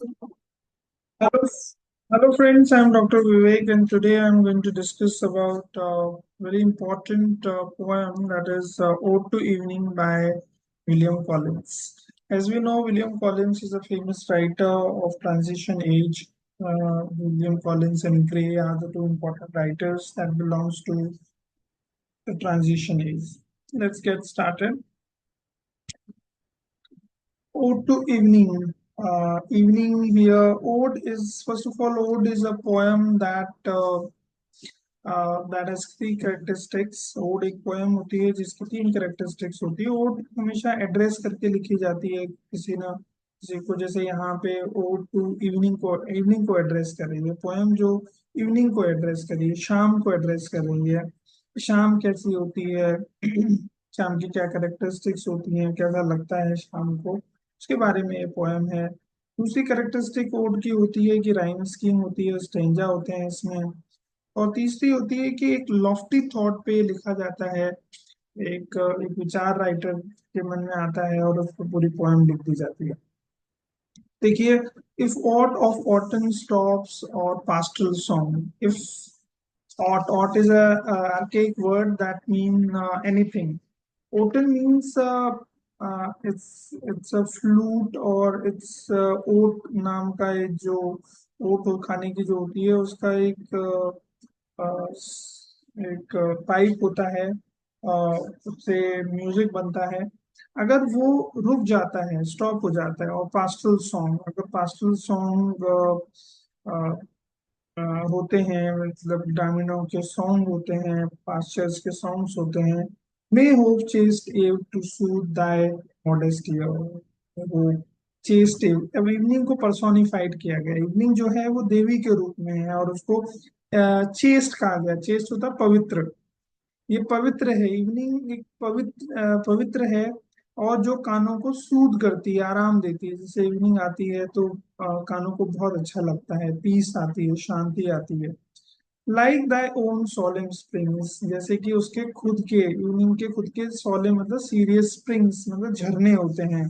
Hello, hello friends. I'm Dr. Vivek, and today I'm going to discuss about a very important poem that is "Ode to Evening" by William Collins. As we know, William Collins is a famous writer of transition age. William Collins and Gray are the two important writers that belongs to the transition age. Let's get started. Ode to Evening. Evening here. Ode is, first of all, Ode is a poem that has three characteristics. Ode एक poem होती है जिसकी तीन characteristics होती है. Odd हमेशा address करके लिखी जाती है किसी ना किसी को. जैसे यहाँ पे ओड टू इवनिंग को एड्रेस कर रही है पोएम, जो इवनिंग को एड्रेस कर रही है, शाम को एड्रेस कर रही है. शाम कैसी होती है, शाम की क्या कैरेक्टरिस्टिक्स होती हैं, कैसा लगता है शाम को, उसके बारे में ये पोएम है. दूसरी कैरेक्टरिस्टिक ओड की होती है कि राइम स्कीम होती है, स्टेंजा होते हैं इसमें. और तीसरी होती है कि एक लॉफ्टी थॉट पे लिखा जाता है. एक विचार राइटर के मन में आता है और उस पर पूरी पोएम लिख दी जाती है. देखिए, if aught of oaten stops or pastoral song. If aught is a archaic word that mean anything. Autumn means it's a flute, और it's oat नाम का एक जो ओट खाने की जो होती है उसका एक पाइप होता है. उससे म्यूजिक बनता है. अगर वो रुक जाता है, स्टॉप हो जाता है. और पास्टल सॉन्ग, अगर पास्टल सॉन्ग होते हैं, मतलब ग्रामीणों के सॉन्ग होते हैं, पास्चर्स के सॉन्ग्स होते हैं. मे होप चेस्ट एव टू सूद दाय मॉडेस्टी. वो चेस्ट एव, अब इवनिंग को पर्सोनिफाइड किया गया. इवनिंग जो है वो देवी के रूप में है और उसको चेस्ट कहा गया. चेस्ट होता है पवित्र. ये पवित्र है. इवनिंग एक पवित्र है और जो कानों को सूद करती है, आराम देती है. जैसे इवनिंग आती है तो कानों को बहुत अच्छा लगता है, पीस आती है, शांति आती है. लाइक दाई ओन सोलेम स्प्रिंग्स, जैसे कि उसके खुद के, इवनिंग के खुद के सोले मतलब सीरियस, स्प्रिंग्स मतलब झरने होते हैं.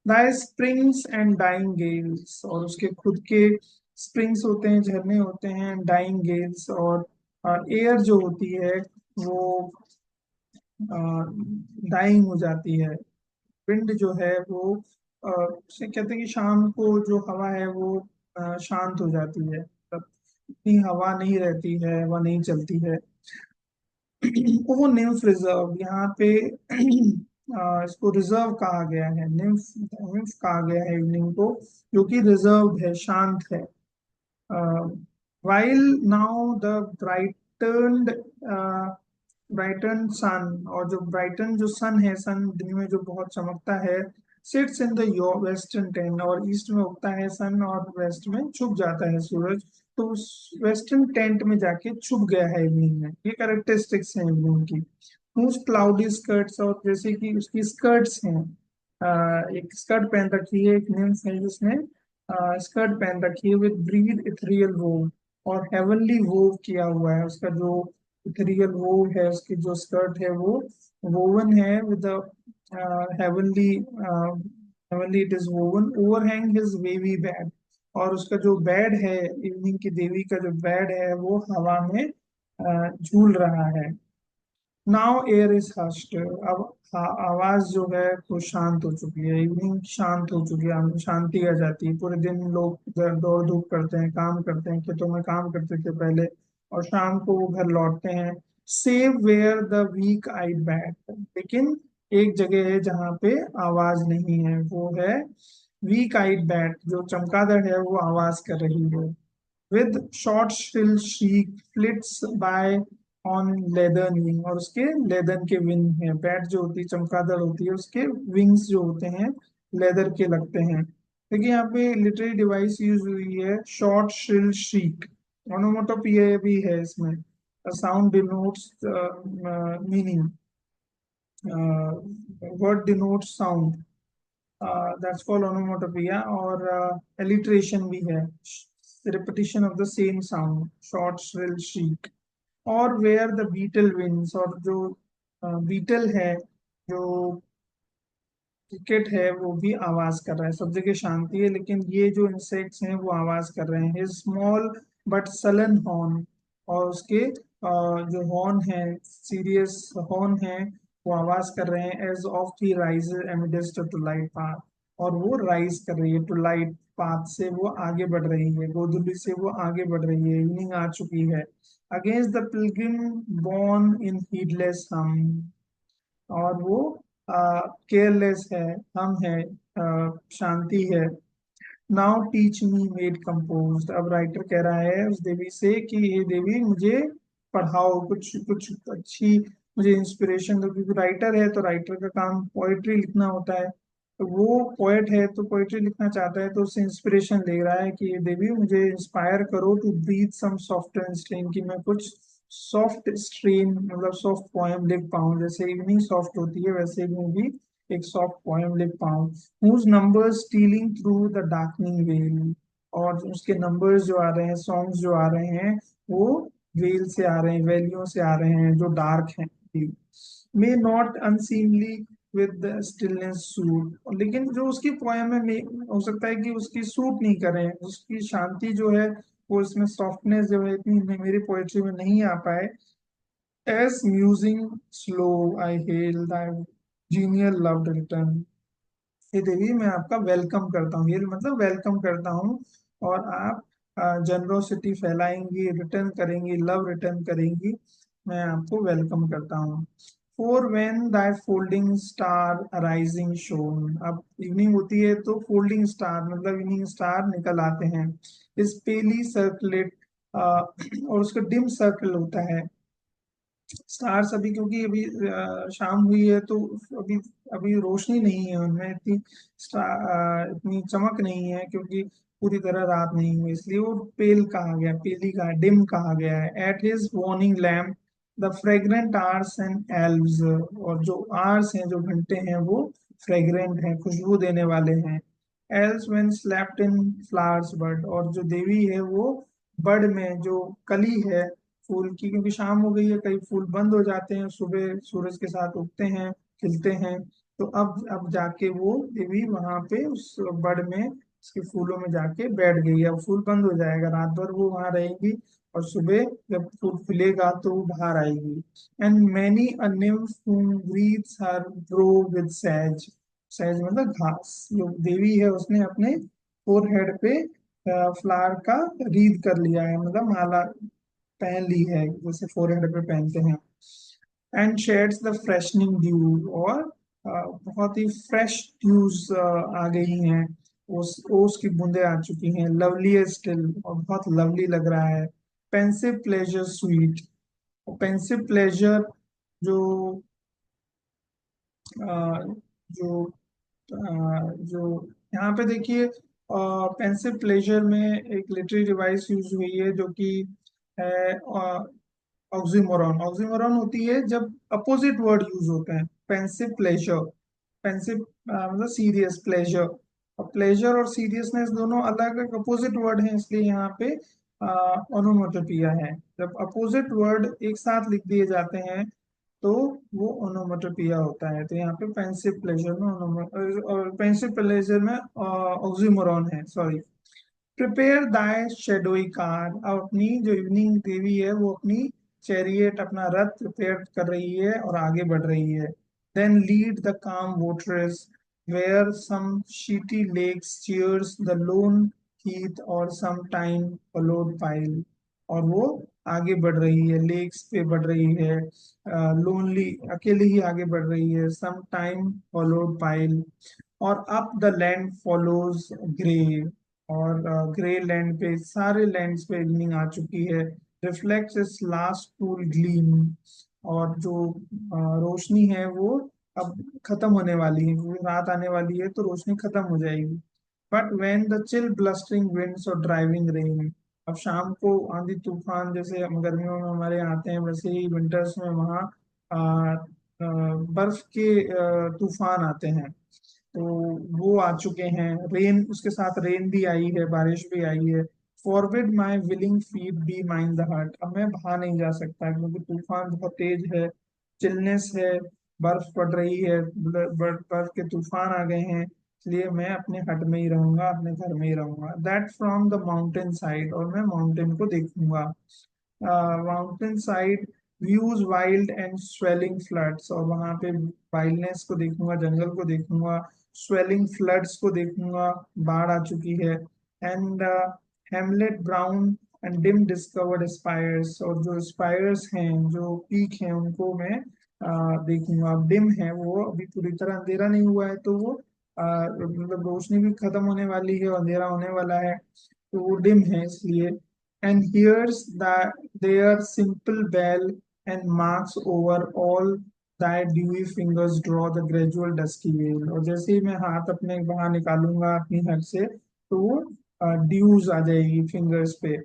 दाई स्प्रिंग्स एंड डाइंग गेल्स, और उसके खुद के स्प्रिंग्स होते हैं, झरने होते हैं. डाइंग गेल्स, और एयर जो होती है वो डाइंग हो जाती है. विंड जो है वो उसे कहते हैं कि शाम को जो हवा है वो शांत हो जाती है. मतलब इतनी हवा नहीं रहती है, हवा नहीं चलती है. वो निम्फ रिजर्व यहाँ पे इसको रिजर्व कहा गया है. निम्फ निम्फ कहा गया है इवनिंग को, जो कि रिजर्व है, शांत है. वाइल नाउ द ब्राइटन्ड ब्राइटन सन, और जो ब्राइटन जो सन है, सन दिन में जो बहुत चमकता है, sits in the western tent, और ईस्ट में उगता है सन और वेस्ट में छुप जाता है सूरज. तो उस वेस्टर्न टेंट में जाके छुप गया है इवनिंग में. ये कैरेक्टरिस्टिक्स हैं इवनिंग की. हुज क्लाउडी स्कर्ट्स, और जैसे कि उसकी स्कर्ट्स हैं. एक स्कर्ट पहन रखी है, एक निम्फ है जिसने स्कर्ट पहन रखी है विद ब्रीड इथेरियल वोव, और हेवनली वोव किया हुआ है. उसका जो इथेरियल वोव है, उसकी जो स्कर्ट है वो वोवन है with heavenly heavenly it is woven. Overhang his wavy bad, और उसका जो बैड है, इवनिंग की देवी का जो बैड है वो हवा में झूल रहा है. Now air is hushed. अब आवाज जो है वो शांत हो चुकी है. इवनिंग शांत हो चुकी है, शांति आ जाती है. पूरे दिन लोग दौड़ धूप करते हैं, काम करते हैं, खेतों में काम करते थे पहले, और शाम को वो घर लौटते हैं. Save where the weak eye bat, लेकिन एक जगह है जहाँ पे आवाज नहीं है, वो है वीक आइड बैट. जो चमगादड़ है वो आवाज कर रही है. With short shrill shriek flits by on leather wing, और उसके लेदर के विंग है. बैट जो होती है, चमगादड़ होती है, उसके विंग्स जो होते हैं लेदर के लगते हैं. देखिए यहाँ पे लिटरेरी डिवाइस यूज हुई है, शॉर्ट श्रिल शीक. ओनोमोटोपिया भी है इसमें. Sound denotes meaning, word denotes sound, that's called onomatopoeia. और एलिट्रेशन भी है, repetition of the same sound, short shrill chic. और वेयर द बीटल विंस, और जो बीटल है, जो क्रिकेट है वो भी आवाज कर रहा है, सब जगह शांति है, लेकिन ये जो इंसेक्ट्स हैं वो आवाज कर रहे हैं। स्मॉल बट सलन हॉर्न, और उसके जो हॉर्न है, सीरियस हॉर्न है, वो आवाज कर रहे हैं। As oft the rise amidst twilight path, और वो राइज कर रही है टू लाइट पाथ, से वो आगे बढ़ रही है, गोधुली से वो आगे बढ़ रही है, इवनिंग आ चुकी है। Against the Pilgrim born in heedless हम, और वो केयरलेस है, हम है, शांति है। Now teach me made compose, अब राइटर कह रहा है उस देवी से कि हे देवी मुझे पढ़ाओ, कुछ कुछ अच्छी मुझे इंस्पिरेशन दो, क्योंकि राइटर है तो राइटर का काम पोएट्री लिखना होता है। तो वो पोएट है तो पोएट्री लिखना चाहता है, तो उससे इंस्पिरेशन ले रहा है कि ये देवी मुझे इंस्पायर करो to breathe some soft and strain, कि मैं कुछ सॉफ्ट स्ट्रेन मतलब सॉफ्ट पोएम लिख पाऊं, जैसे इवनिंग सॉफ्ट होती है वैसे ही मैं भी एक सॉफ्ट पोएम लिख पाऊं। whose numbers stealing through the darkening veil, और उसके नंबर्स जो आ रहे हैं, सॉन्ग्स जो आ रहे हैं, वो वेल से आ रहे हैं, वैलियों से आ रहे हैं जो डार्क हैं। May not unseemly with stillness suit, लेकिन जो उसकी पोयम है हो सकता है कि उसकी सूट नहीं करे, उसकी शांति जो है वो इसमें सॉफ्टनेस जो है इतनी मेरी पोएट्री में नहीं आ पाए। As musing slow I hail the genial love return, हे देवी मैं आपका वेलकम करता हूँ, ये मतलब वेलकम करता हूँ, और आप जनरोसिटी फैलाएंगी, रिटर्न करेंगी, लव रिटर्न करेंगी, मैं आपको वेलकम करता हूँ। Four when Dai folding star arising shown, अब इवनिंग होती है तो फोल्डिंग स्टार मतलब इवनिंग स्टार निकल आते हैं। इस पेली सर्कलेट, और उसका डिम सर्कल होता है। स्टार्स अभी क्योंकि अभी शाम हुई है तो अभी अभी रोशनी नहीं है उनमें, इतनी इतनी चमक नहीं है, क्योंकि पूरी तरह रात नहीं हुई, इसलिए वो पेल कहा गया, पेली कहा, डिम कहा गया है। At his warning lamp the fragrant hours and elves, और जो आर्स हैं, जो घंटे हैं, वो फ्रेग्रेंट हैं, खुशबू देने वाले हैं। Else when slept in flowers bud, और जो देवी है वो बड में, जो कली है फूल की, क्योंकि शाम हो गई है, कई फूल बंद हो जाते हैं, सुबह सूरज के साथ उगते हैं, खिलते हैं, तो अब जाके वो देवी वहां पे उस बड़ में, उसके फूलों में जाके बैठ गई है। अब फूल बंद हो जाएगा, रात भर वो वहां रहेगी, और सुबह जब फूल खिलेगा तो वो बाहर आएगी। And many a nymph whom wreathes her brow with sage, सैज मतलब घास, जो देवी है उसने अपने फोरहेड पे फ्लावर का रीद कर लिया है, मतलब माला पहन ली है, जैसे फोरहेड पे पहनते हैं। And shades the freshening due, और बहुत ही फ्रेश ड्यूज आ गई हैं, उस ओस की बूंदें आ चुकी हैं। लवली स्टिल, और बहुत लवली लग रहा है। Pensive pleasure sweet, pensive pleasure जो जो जो यहाँ पे देखिए, पेंसिव प्लेजर में एक लिटरेरी डिवाइस यूज हुई है जो कि है ऑक्सीमोरॉन। ऑक्सीमोरॉन होती है जब अपोजिट वर्ड यूज होते हैं। पेंसिव प्लेजर, पेंसिव मतलब सीरियस प्लेजर, और प्लेजर और सीरियसनेस दोनों अलग अपोजिट वर्ड हैं, इसलिए यहाँ पे ओनोमोटोपिया है। जब अपोजिट वर्ड एक साथ लिख दिए जाते हैं तो वो ओनोमोटोपिया होता है। तो यहाँ पे पेंसिव प्लेजर में और पेंसिव प्लेजर में ऑक्सीमोरॉन है, सॉरी। प्रिपेयर दाय शेडोई कार, अब अपनी जो इवनिंग देवी है वो अपनी चैरियट, अपना रथ प्रिपेयर कर रही है और आगे बढ़ रही है। Then lead the calm votaress where some sheety lakes cheers the lone heath or some time followed pile, और वो आगे बढ़ रही है, लेक्स पे बढ़ रही है, लोनली अकेले ही आगे बढ़ रही है, सम टाइम फॉलोड पाइल, और up the land follows grey, और ग्रे लैंड पे, सारे लैंड्स पे इवनिंग आ चुकी है। रिफ्लेक्ट्स इस लास्ट कूल ग्लीम, और जो रोशनी है वो अब खत्म होने वाली है, क्योंकि रात आने वाली है तो रोशनी खत्म हो जाएगी। But when the chill blustering winds or driving rain, अब शाम को आंधी तूफान जैसे हम गर्मियों में हमारे यहाँ आते हैं, वैसे ही विंटर्स में वहाँ बर्फ के तूफान आते हैं, तो वो आ चुके हैं। रेन, उसके साथ रेन भी आई है, बारिश भी आई है। Forbid my willing feet be mine the hut, अब मैं बाहर नहीं जा सकता क्योंकि तूफान बहुत तेज है, चिलनेस है, बर्फ पड़ रही है, बर्फ के तूफान आ गए हैं, इसलिए मैं अपने हट में ही रहूंगा, अपने घर में ही रहूंगा। That from the mountain side, और मैं माउंटेन को देखूंगा। Mountain side views wild and swelling floods, और वहां पे वाइल्डनेस को देखूंगा, जंगल को देखूंगा, स्वेलिंग फ्लड्स को देखूंगा, बाढ़ आ चुकी है। And Hamlet brown and dim discovered spires, और जो स्पायर्स हैं, जो पीक हैं, उनको मैं देखूंगा। अब डिम है वो, अभी पूरी तरह अंधेरा नहीं हुआ है, तो वो मतलब रोशनी भी खत्म होने वाली है और अंधेरा होने वाला है, तो वो डिम है इसलिए। And hears their simple bell and marks over all thy dewy fingers draw the gradual dusky veil, और जैसे ही मैं हाथ अपने बाहर निकालूंगा अपनी हद से, तो वो ड्यूज आ जाएगी फिंगर्स पे,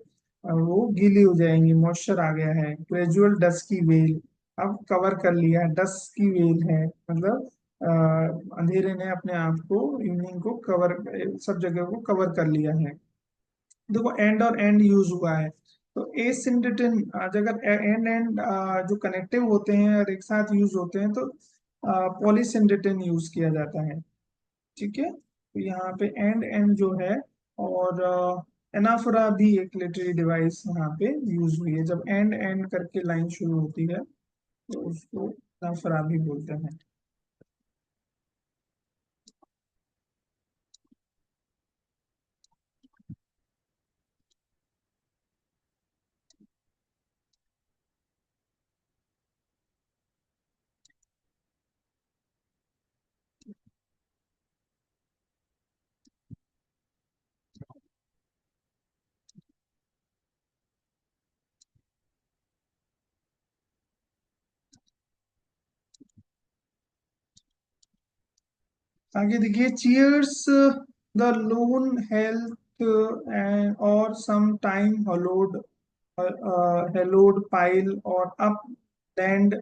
वो गीली हो जाएंगी, मॉइस्चर आ गया है। ग्रेजुअल डस्की वेल, अब कवर कर लिया है, डस्की वेल है मतलब अंधेरे ने अपने आप को, इवनिंग को कवर, सब जगह को कवर कर लिया है। देखो एंड और एंड यूज हुआ है, तो एसिम्प्टोटिन, अगर एंड एंड जो कनेक्टिव होते हैं और एक साथ यूज होते हैं, तो पॉलीसिम्प्टोटिन यूज किया जाता है। ठीक है, तो यहाँ पे एंड एंड जो है, और एनाफोरा भी एक लिटरेरी डिवाइस यहाँ पे यूज हुई है, जब एंड एंड करके लाइन शुरू होती है तो उसको एनाफोरा भी बोलते हैं। आगे देखिए, cheers the lone heath and or some time hallowed, hallowed pile or upland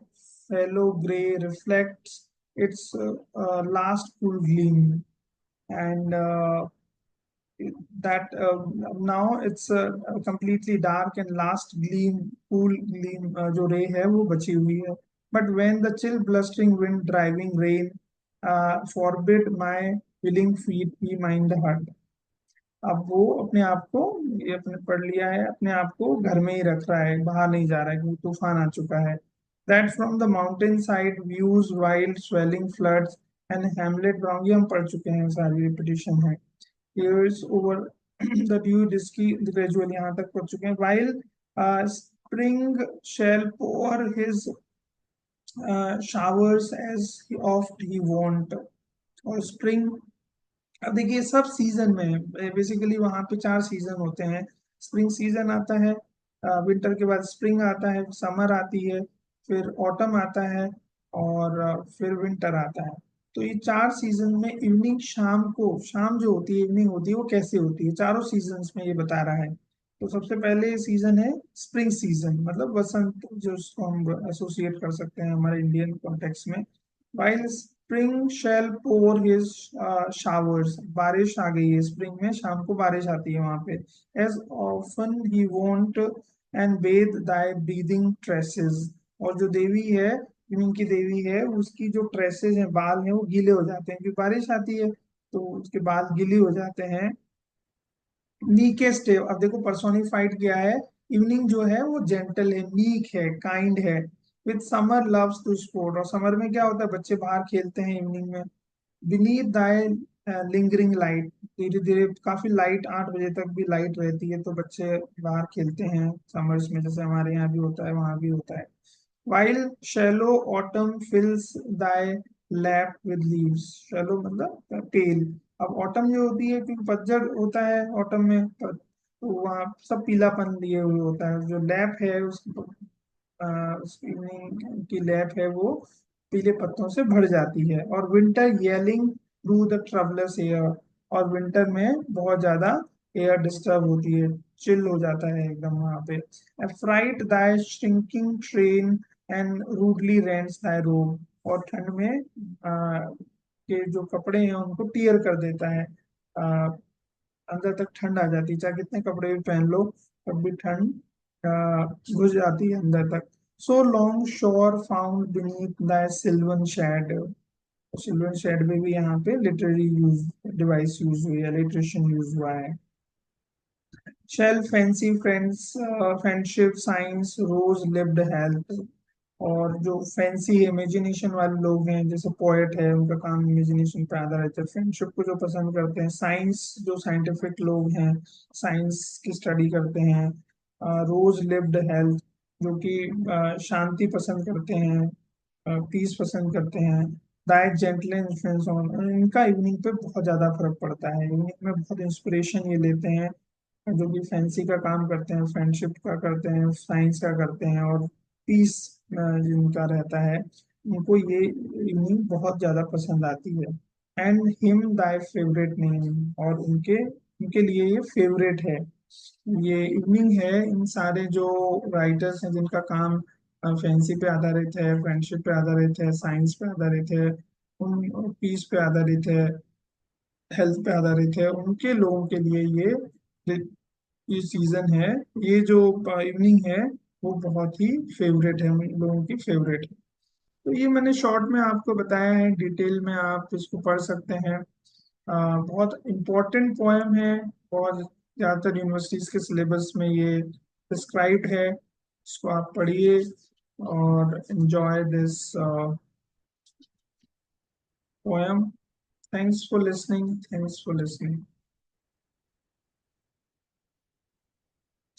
fellow gray reflects its last cool gleam, and that now it's completely dark, and last gleam, cool gleam, जो ray है वो बची हुई है। But when the chill blustering wind driving rain forbid my willing feet he mind the hut, अब वो अपने आप को, ये अपने पढ़ लिया है, अपने आप को घर में ही रख रहा है, बाहर नहीं जा रहा है क्योंकि तूफान आ चुका है। That from the mountain side views wild swelling floods and Hamlet brown, ये हम पढ़ चुके हैं, सारी रिपीटिशन है। Years over the dew disky gradually, यहाँ तक पढ़ चुके हैं। While spring shall pour his showers as oft he wont, और स्प्रिंग, अब देखिए सब सीजन में, बेसिकली वहां पे चार सीजन होते हैं। स्प्रिंग सीजन आता है, विंटर के बाद स्प्रिंग आता है, समर आती है, फिर ऑटम आता है, और फिर विंटर आता है। तो ये चार सीजन में इवनिंग, शाम को, शाम जो होती है, इवनिंग होती है, वो कैसे होती है चारों सीजन्स में, ये बता रहा है। तो सबसे पहले सीजन है स्प्रिंग सीजन, मतलब बसंत, जो उसको हम एसोसिएट कर सकते हैं हमारे इंडियन कॉन्टेक्स्ट में। वाइल स्प्रिंग शैल पोर हिज शावर्स, बारिश आ गई है स्प्रिंग में, शाम को बारिश आती है वहां पे। As often he wont and bathe thy breathing tresses, और जो देवी है, इनकी देवी है, उसकी जो ट्रेसेस हैं, बाल हैं, वो गीले हो जाते हैं क्योंकि बारिश आती है, तो उसके बाल गीले हो जाते हैं। मीकेस्ट है, अब देखो पर्सोनिफाइड किया है, इवनिंग जो है वो जेंटल है, मीक है, काइंड है। With summer loves to sport, और समर में क्या होता है, बच्चे बाहर खेलते हैं इवनिंग में। बीनीथ दाई लिंगरिंग लाइट, धीरे धीरे काफी लाइट, 8 बजे तक भी लाइट रहती है, तो बच्चे बाहर खेलते हैं समर्स में, जैसे हमारे यहाँ भी होता है, वहां भी होता है। While shallow autumn fills thy lap with leaves, shallow मतलब टेल। अब ऑटम जो होती है, क्योंकि पतझड़ होता है ऑटम में, तो वहाँ सब पीलापन लिए हुए होता है, जो लैप है उसकी की लैप है वो पीले पत्तों से भर जाती है। और winter yelling through the troublous air, और विंटर में बहुत ज्यादा एयर डिस्टर्ब होती है, चिल हो जाता है एकदम वहां पे। Fright thy shrinking train and rudely rends thy robe, और ठंड में के जो कपड़े हैं उनको टीयर कर देता है, आ, अंदर तक ठंड आ जाती है, चाहे कितने कपड़े भी पहन लो, तब भी ठंड घुस जाती है अंदर तक। So long shore found beneath the sylvan shade. Silver shade में भी यहाँ पे लिटरेरी यूज डिवाइस यूज हुई है, लिटरेशन यूज हुआ है। Shall fancy friends, friendship science rose lipped health. और जो फैंसी इमेजिनेशन वाले लोग हैं, जैसे पोएट है, उनका काम इमेजिनेशन पे आधारित है। फ्रेंडशिप को जो पसंद करते हैं, साइंस जो साइंटिफिक लोग हैं, साइंस की स्टडी करते हैं। रोज लिव्ड हेल्थ, जो कि शांति पसंद करते हैं, पीस पसंद करते हैं। डाइट जेंटल इन्फ्लुएंस ऑन, इनका इवनिंग पे बहुत ज्यादा फर्क पड़ता है। इवनिंग में बहुत इंस्पिरेशन ये लेते हैं, जो कि फैंसी का काम करते हैं, फ्रेंडशिप का करते हैं, साइंस का करते हैं, और पीस जिनका रहता है, उनको ये इवनिंग बहुत ज्यादा पसंद आती है। And him Dai favourite name, और उनके उनके लिए ये फेवरेट है। ये इवनिंग है। इन सारे जो राइटर्स हैं जिनका काम फैंसी पे आधारित है, फ्रेंडशिप पे आधारित है, साइंस पे आधारित है, उन पीस पे आधारित है, हेल्थ पे आधारित है, उनके लोगों के लिए ये सीजन है, ये जो इवनिंग है, वो बहुत ही फेवरेट है, उन लोगों की फेवरेट है। तो ये मैंने शॉर्ट में आपको बताया है, डिटेल में आप इसको पढ़ सकते हैं। बहुत इम्पोर्टेंट पोएम है, और ज़्यादातर यूनिवर्सिटीज के सिलेबस में ये डिस्क्राइब्ड है। इसको आप पढ़िए और enjoy this poem. Thanks for listening. Thanks for listening.